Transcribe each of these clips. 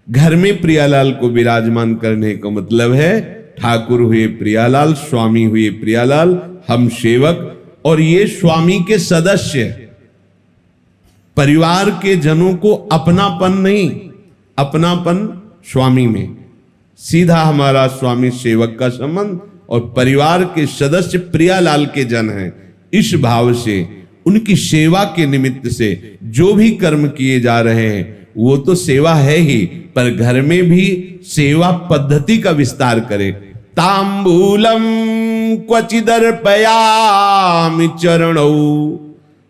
घर में प्रियालाल को विराजमान करने का मतलब है ठाकुर हुए प्रियालाल, स्वामी हुए प्रियालाल, हम सेवक, और ये स्वामी के सदस्य, परिवार के जनों को अपनापन नहीं, अपनापन स्वामी में, सीधा हमारा स्वामी सेवक का संबंध, और परिवार के सदस्य प्रियालाल के जन हैं। इस भाव से उनकी सेवा के निमित्त से जो भी कर्म किए जा रहे हैं वो तो सेवा है ही, पर घर में भी सेवा पद्धति का विस्तार करे। तांबूलम क्वचिदर्पयामि चरणौ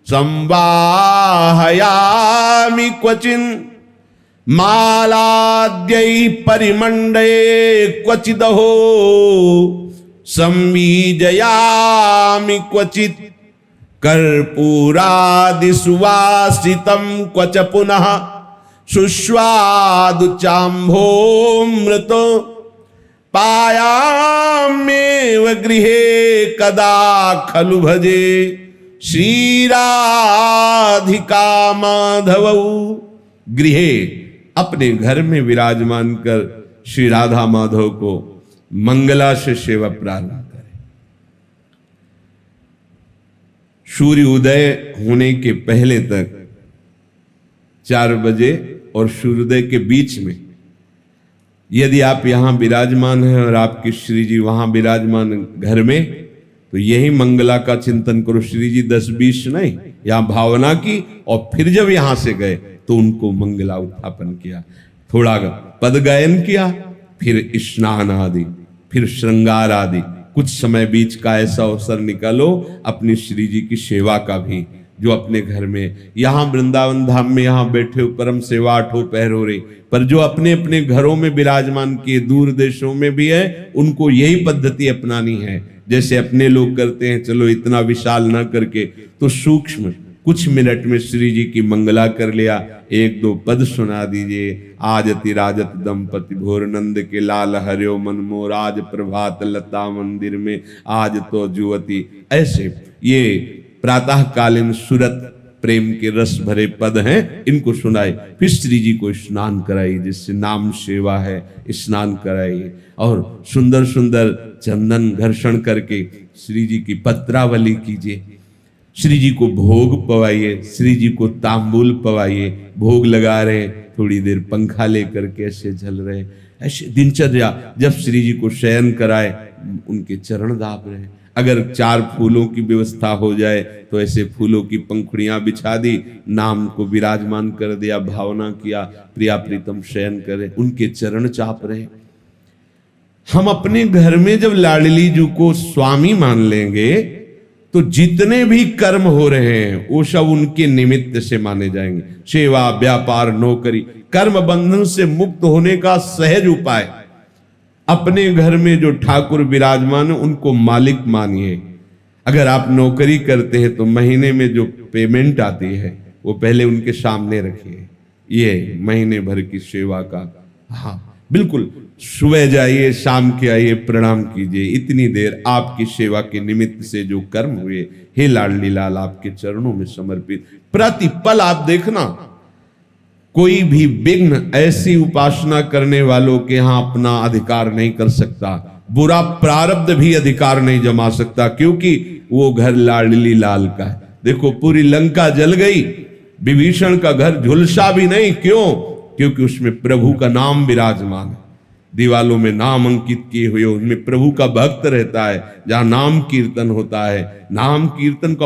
संवाहयामि क्वचिन मालाद्यै परिमंडे क्वचिदहो संवीजयामि क्वचित कर्पूरादिसुवासितं क्वच पुनः सुस्वादुचाम्भोमृतो पायाम्येव गृहे कदा खलु भजे श्रीराधिका माधवौ। गृहे अपने घर में विराजमान कर श्री राधा माधव को मंगला से सेवा प्रारंभ करें। सूर्य उदय होने के पहले तक 4 बजे और सूर्योदय के बीच में यदि आप यहां विराजमान हैं और आपके श्री जी वहां विराजमान घर में, तो यही मंगला का चिंतन करो। श्री जी 10-20 नहीं, यहां भावना की, और फिर जब यहां से गए तो उनको मंगला उत्थापन किया, थोड़ा पद गायन किया, फिर स्नान आदि, फिर श्रृंगार आदि, कुछ समय बीच का ऐसा अवसर निकालो अपनी श्री जी की सेवा का भी, जो अपने घर में, यहां वृंदावन धाम में यहां बैठे हो परम सेवा 8 पहर हो रही, पर जो अपने अपने घरों में विराजमान किए दूर देशों में भी है, उनको यही पद्धति अपनानी है। जैसे अपने लोग करते हैं, चलो इतना विशाल ना करके, तो सूक्ष्म कुछ मिनट में श्री जी की मंगला कर लिया, 1-2 पद सुना दीजिए। आजति राजत दंपति भोर नंद के लाल हरियो मन मोर, आज प्रभात लता मंदिर में आज तो जुवती। ऐसे ये प्रातःकालीन सुरत प्रेम के रस भरे पद हैं, इनको सुनाए। फिर श्री जी को स्नान कराइए, जिससे नाम सेवा है, स्नान कराइए, और सुंदर सुंदर चंदन घर्षण करके श्री जी की पत्रावली कीजिए। श्री जी को भोग पवाइए, श्री जी को तांबूल पवाइए। भोग लगा रहे, थोड़ी देर पंखा लेकर के ऐसे झल रहे, ऐसे दिनचर्या। जब श्री जी को शयन कराए, उनके चरण दाब रहे। अगर 4 फूलों की व्यवस्था हो जाए तो ऐसे फूलों की पंखुड़ियां बिछा दी, नाम को विराजमान कर दिया, भावना किया, प्रिया प्रीतम शयन करे, उनके चरण चाप रहे। हम अपने घर में जब लाडली जी को स्वामी मान लेंगे तो जितने भी कर्म हो रहे हैं वो सब उनके निमित्त से माने जाएंगे। सेवा, व्यापार, नौकरी, कर्म बंधन से मुक्त होने का सहज उपाय। अपने घर में जो ठाकुर विराजमान है उनको मालिक मानिए। अगर आप नौकरी करते हैं तो महीने में जो पेमेंट आती है वो पहले उनके सामने रखिए, ये महीने भर की सेवा का। हाँ बिल्कुल, सुबह जाइए, शाम के आइए, प्रणाम कीजिए। इतनी देर आपकी सेवा के निमित्त से जो कर्म हुए, हे लाडली लाल आपके चरणों में समर्पित। प्रतिपल आप देखना, कोई भी विघ्न ऐसी उपासना करने वालों के यहां अपना अधिकार नहीं कर सकता। बुरा प्रारब्ध भी अधिकार नहीं जमा सकता, क्योंकि वो घर लाडली लाल का है। देखो पूरी लंका जल गई, विभीषण का घर झुलसा भी नहीं। क्यों? क्योंकि उसमें प्रभु का नाम विराजमान है। दीवालों में नाम अंकित किए हुए, उनमें प्रभु का भक्त रहता है। जहां नाम कीर्तन होता है, नाम कीर्तन का